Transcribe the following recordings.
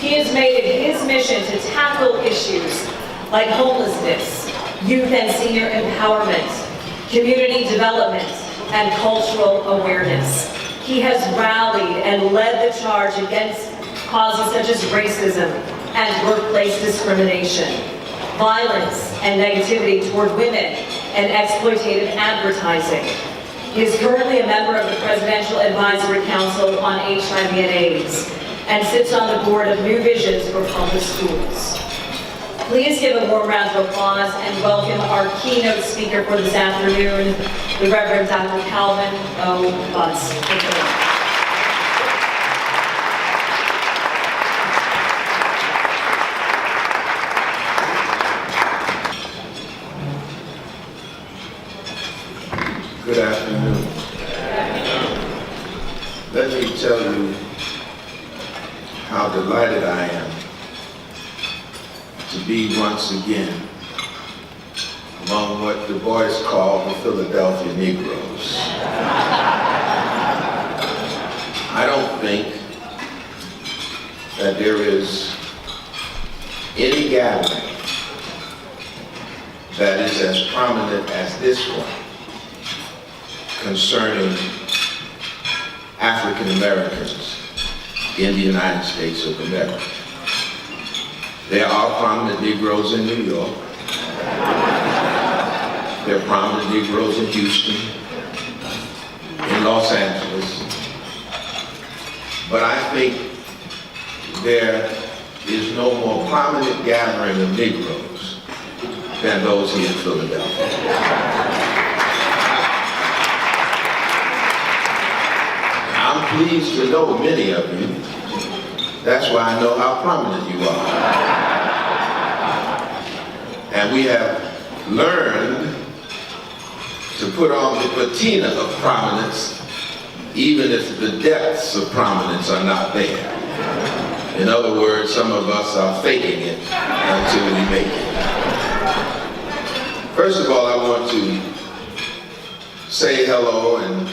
He has made it his mission to tackle issues like homelessness, youth and senior empowerment, community development, and cultural awareness. He has rallied and led the charge against causes such as racism and workplace discrimination, violence and negativity toward women, and exploitative advertising. He is currently a member of the Presidential Advisory Council on HIV and AIDS and sits on the board of New Visions for Public Schools. Please give a warm round of applause and welcome our keynote speaker for this afternoon, the Reverend Dr. Calvin O. Butts. Good afternoon. Let me tell you how delighted I am to be once again among what the boys call the Philadelphia Negroes. I don't think that there is any gathering that is as prominent as this one concerning African Americans in the United States of America. There are prominent Negroes in New York. There are prominent Negroes in Houston, in Los Angeles. But I think there is no more prominent gathering of Negroes than those here in Philadelphia. I'm pleased to know many of you. That's why I know how prominent you are. And we have learned to put on the patina of prominence even if the depths of prominence are not there. In other words, some of us are faking it until we make it. First of all, I want to say hello and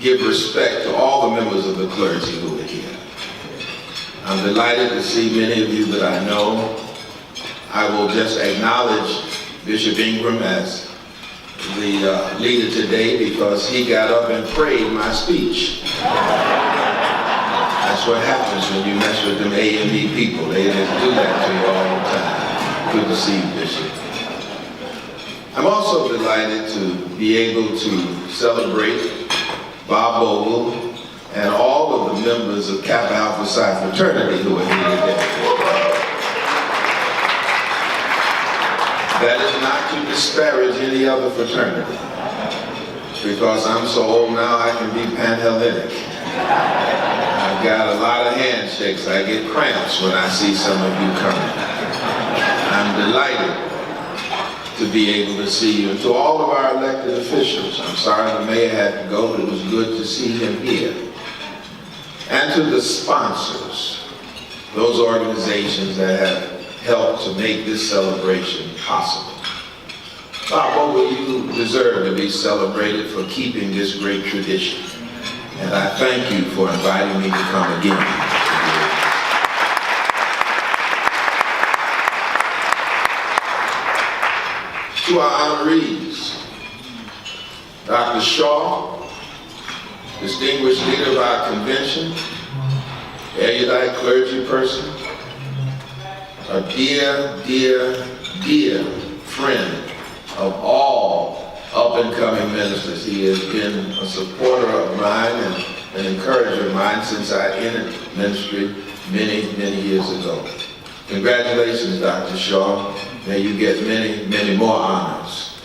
give respect to all the members of the clergy who are here. I'm delighted to see many of you that I know. I will just acknowledge Bishop Ingram as the leader today because he got up and prayed my speech. That's what happens when you mess with them A&E people. They just do that to you all the time. Good to see you, Bishop. I'm also delighted to be able to celebrate Bob Bogle and all of the members of Kappa Alpha Psi fraternity who are here today. That is not to disparage any other fraternity, because I'm so old now I can be Panhellenic. I've got a lot of handshakes. I get cramps when I see some of you coming. I'm delighted to be able to see you. And to all of our elected officials, I'm sorry the mayor had to go, but it was good to see him here. And to the sponsors, those organizations that have helped to make this celebration possible. Bob Bogle, you deserve to be celebrated for keeping this great tradition. And I thank you for inviting me to come again. To our honorees, Dr. Shaw, distinguished leader of our convention, erudite clergy person, a dear, dear, dear friend of all up-and-coming ministers. He has been a supporter of mine and an encourager of mine since I entered ministry many, many years ago. Congratulations, Dr. Shaw. May you get many, many more honors.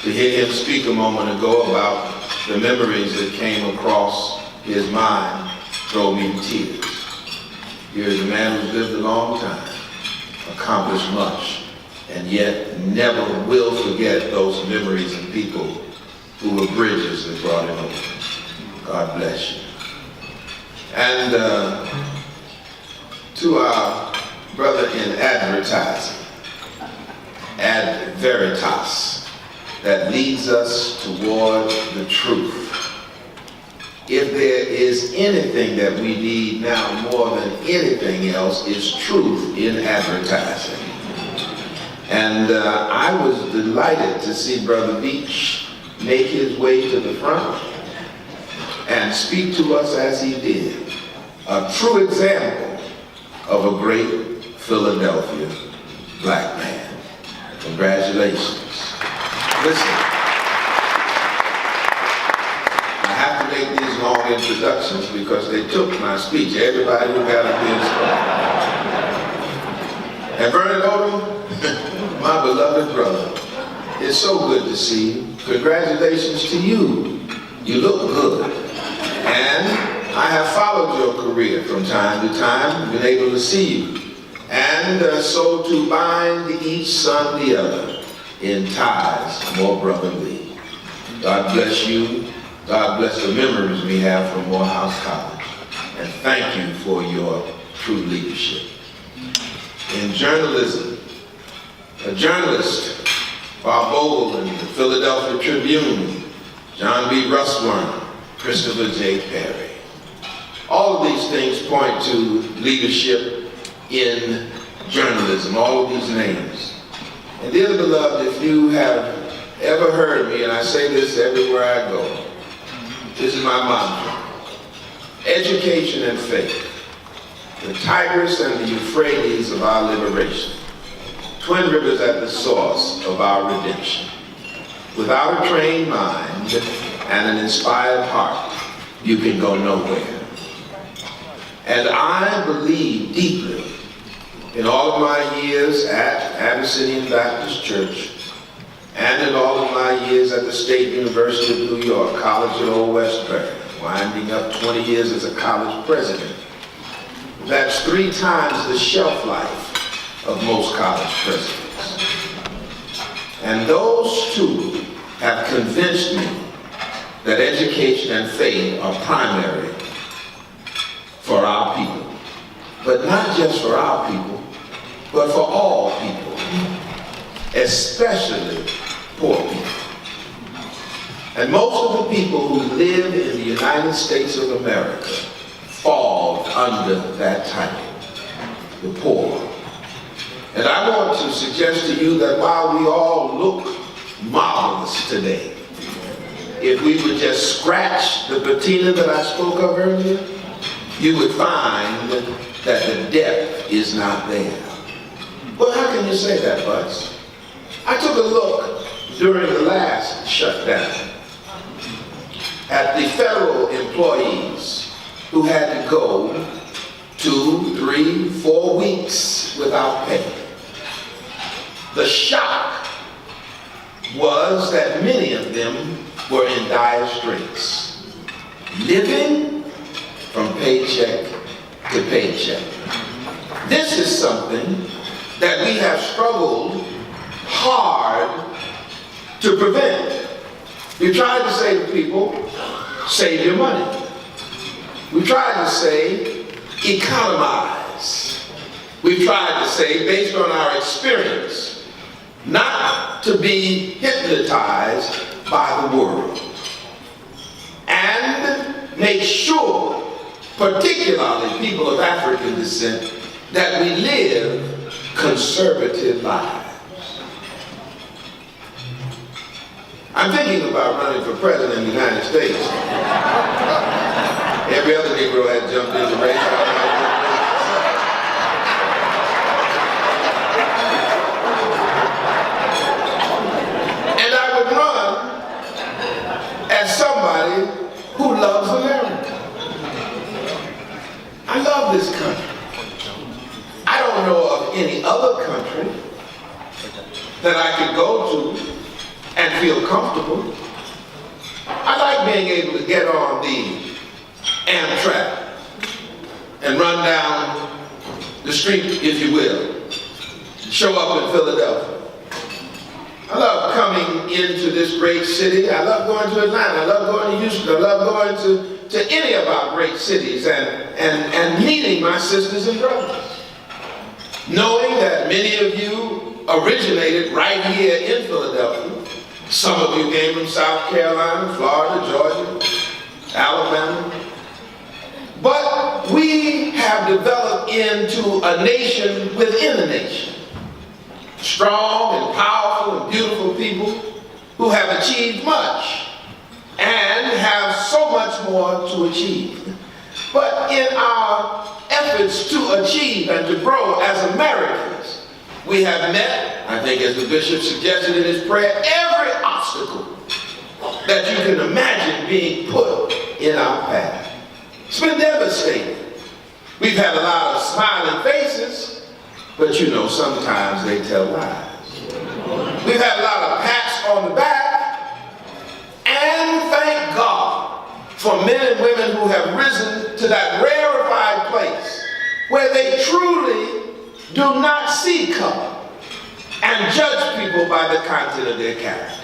To hear him speak a moment ago about the memories that came across his mind drove me to tears. Here is a man who's lived a long time, accomplished much, and yet never will forget those memories and people who were bridges that brought him over. God bless you. And to our brother in advertising, Ad Veritas, that leads us toward the truth. if there is anything that we need now more than anything else, is truth in advertising. And I was delighted to see Brother Beach make his way to the front and speak to us as he did. A true example of a great Philadelphia black man. Congratulations. Listen, I have to make these long introductions because they took my speech. Everybody who got up here spoke. And Vernon Odom, my beloved brother, it's so good to see you. Congratulations to you. You look good. And I have followed your career from time to time, been able to see you. And so to bind each son the other in ties more brotherly. God bless you. God bless the memories we have from Morehouse College. And thank you for your true leadership. In journalism, a journalist, Bob Vogel in the Philadelphia Tribune, John B. Russwurm, Christopher J. Perry. All of these things point to leadership in journalism, all of these names. And dearly beloved, if you have ever heard me, and I say this everywhere I go, this is my mantra: education and faith, the Tigris and the Euphrates of our liberation, twin rivers at the source of our redemption. Without a trained mind and an inspired heart, you can go nowhere. And I believe deeply in all of my years at Abyssinian Baptist Church and in all of my years at the State University of New York, College at Old Westbury, winding up 20 years as a college president. That's 3 times the shelf life of most college presidents. And those two have convinced me that education and faith are primary for our people. But not just for our people, but for all people, especially poor people. And most of the people who live in the United States of America fall under that title, the poor. And I want to suggest to you that while we all look marvelous today, if we would just scratch the patina that I spoke of earlier, you would find that the depth is not there. Well, how can you say that, Butts? I took a look during the last shutdown at the federal employees who had to go 2, 3, 4 weeks without pay. The shock was that many of them were in dire straits, living from paycheck to paycheck. This is something that we have struggled hard to prevent. We tried to say to people, save your money. We tried to say, economize. We tried to say, based on our experience, not to be hypnotized by the world. And make sure, particularly people of African descent, that we live conservative lives. I'm thinking about running for president of the United States. Every other Negro had jumped in the race. And I would run as somebody who loves America. I love this country. I don't know of any other country that I could go to and feel comfortable. I like being able to get on the Amtrak and run down the street, if you will, show up in Philadelphia. I love coming into this great city. I love going to Atlanta. I love going to Houston. I love going to any of our great cities and meeting my sisters and brothers. Knowing that many of you originated right here in Philadelphia. Some of you came from South Carolina, Florida, Georgia, Alabama. But we have developed into a nation within a nation. Strong and powerful and beautiful people who have achieved much and have so much more to achieve. But in our efforts to achieve and to grow as Americans, we have met, I think as the bishop suggested in his prayer, every obstacle that you can imagine being put in our path. It's been devastating. We've had a lot of smiling faces, but you know, sometimes they tell lies. We've had a lot of pats on the back, and thank God for men and women who have risen to that rarefied place where they truly do not see color and judge people by the content of their character.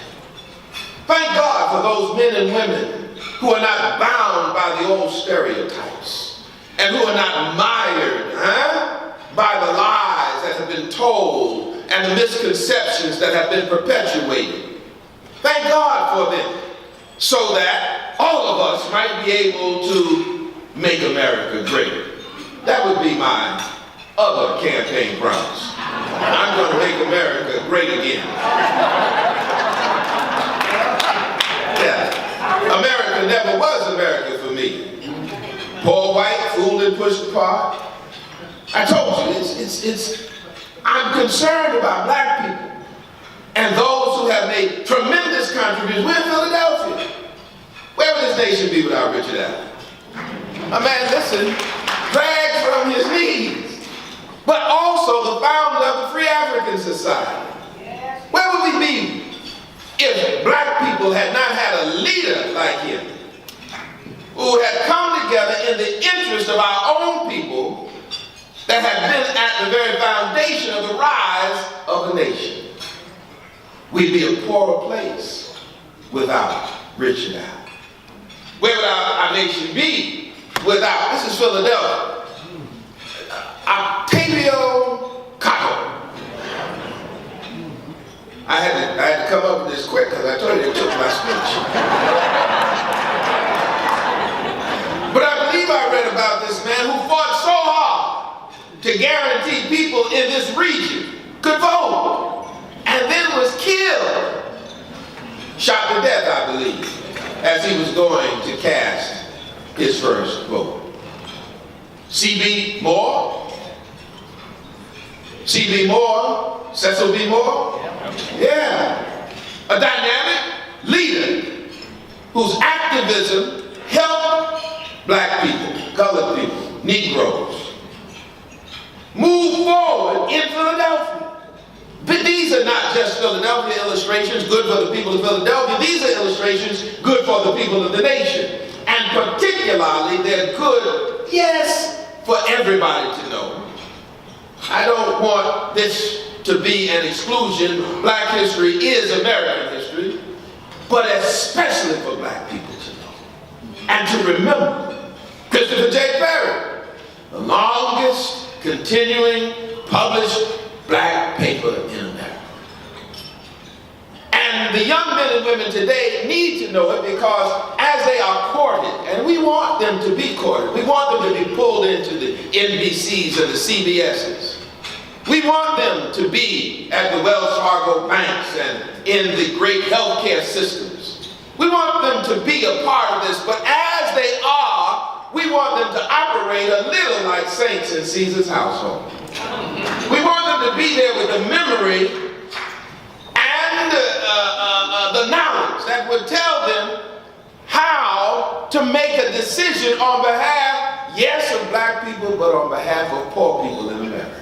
Thank God for those men and women who are not bound by the old stereotypes and who are not mired by the lies that have been told and the misconceptions that have been perpetuated. Thank God for them, so that all of us might be able to make America great. That would be my other campaign promise. I'm going to make America great again. Yeah. America never was America for me. Poor, white, fooled, and pushed apart. I told you, I'm concerned about black people and those who have made tremendous contributions. We're in Philadelphia. Where would this nation be without Richard Allen? A man, listen, dragged from his knees, but also the founder of the Free African Society. Where would we be if black people had not had a leader like him, who had come together in the interest of our own people, that had been at the very foundation of the rise of a nation? We'd be a poorer place without Richard Allen. Where would our nation be without, this is Philadelphia, Octavio Cotto? I had to come up with this quick because I told you they took my speech. But I believe I read about this man who fought so hard to guarantee people in this region could vote, and then was killed, shot to death, I believe, as he was going to cast his first vote. C.B. Moore, Cecil B. Moore, yeah, a dynamic leader whose activism helped black people, colored people, Negroes move forward in Philadelphia. But these are not just Philadelphia illustrations good for the people of Philadelphia. These are illustrations good for the people of the nation. And particularly, they're good, yes, for everybody to know. I don't want this to be an exclusion. Black history is American history, but especially for black people to know and to remember. Christopher J. Perry, the longest continuing published black paper in America. And the young men and women today need to know it, because as they are courted, and we want them to be courted, we want them to be pulled into the NBCs and the CBSs. We want them to be at the Wells Fargo banks and in the great healthcare systems. We want them to be a part of this, but as they are, we want them to operate a little like saints in Caesar's household. We want them to be there with the memory and the knowledge that would tell them how to make a decision on behalf, yes, of black people, but on behalf of poor people in America.